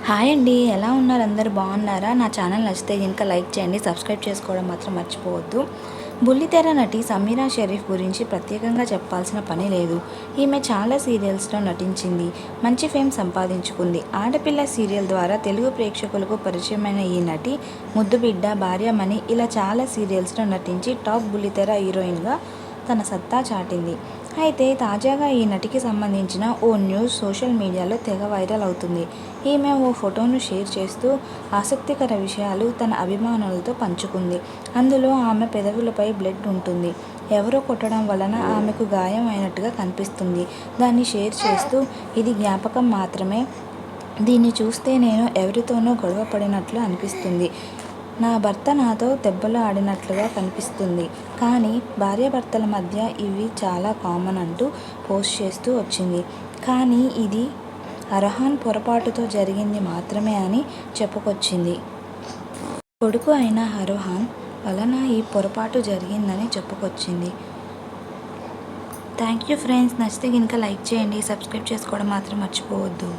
Hi అండి, ఎలా ఉన్నారు? అందరూ బాగున్నారా? నా ఛానల్ నచ్చితే కనుక లైక్ చేయండి, సబ్స్క్రైబ్ చేసుకోవడం మాత్రం మర్చిపోవద్దు. బుల్లితెర నటి సమీరా షరీఫ్ గురించి ప్రత్యేకంగా చెప్పాల్సిన పని లేదు. ఈమె చాలా సీరియల్స్లో నటించింది, మంచి ఫేమ్ సంపాదించుకుంది. ఆడపిల్ల సీరియల్ ద్వారా తెలుగు ప్రేక్షకులకు పరిచయమైన ఈ నటి ముద్దుబిడ్డ, భార్యమణి ఇలా చాలా సీరియల్స్లో నటించి టాప్ బుల్లితెర హీరోయిన్గా తన సత్తా చాటింది. అయితే తాజాగా ఈ నటికి సంబంధించిన ఓ న్యూస్ సోషల్ మీడియాలో తెగ వైరల్ అవుతుంది. ఈమె ఓ ఫోటోను షేర్ చేస్తూ ఆసక్తికర విషయాలు తన అభిమానులతో పంచుకుంది. అందులో ఆమె పెదవులపై బ్లడ్ ఉంటుంది. ఎవరో కొట్టడం వలన ఆమెకు గాయం అయినట్టుగా కనిపిస్తుంది. దాన్ని షేర్ చేస్తూ, ఇది జ్ఞాపకం మాత్రమే. దీన్ని చూస్తే నేను ఎవరితోనో గొడవ పడినట్లు అనిపిస్తుంది. నా భర్త నాతో దెబ్బలు ఆడినట్లుగా కనిపిస్తుంది. కానీ భార్యాభర్తల మధ్య ఇవి చాలా కామన్ అంటూ పోస్ట్ చేస్తూ వచ్చింది. కానీ ఇది అర్హాన్ పొరపాటుతో జరిగింది మాత్రమే అని చెప్పుకొచ్చింది. కొడుకు అయిన అర్హాన్ వలన ఈ పొరపాటు జరిగిందని చెప్పుకొచ్చింది. Thank you friends. నచ్చితే కనుక లైక్ చేయండి, సబ్స్క్రైబ్ చేసుకోవడం మాత్రం మర్చిపోవద్దు.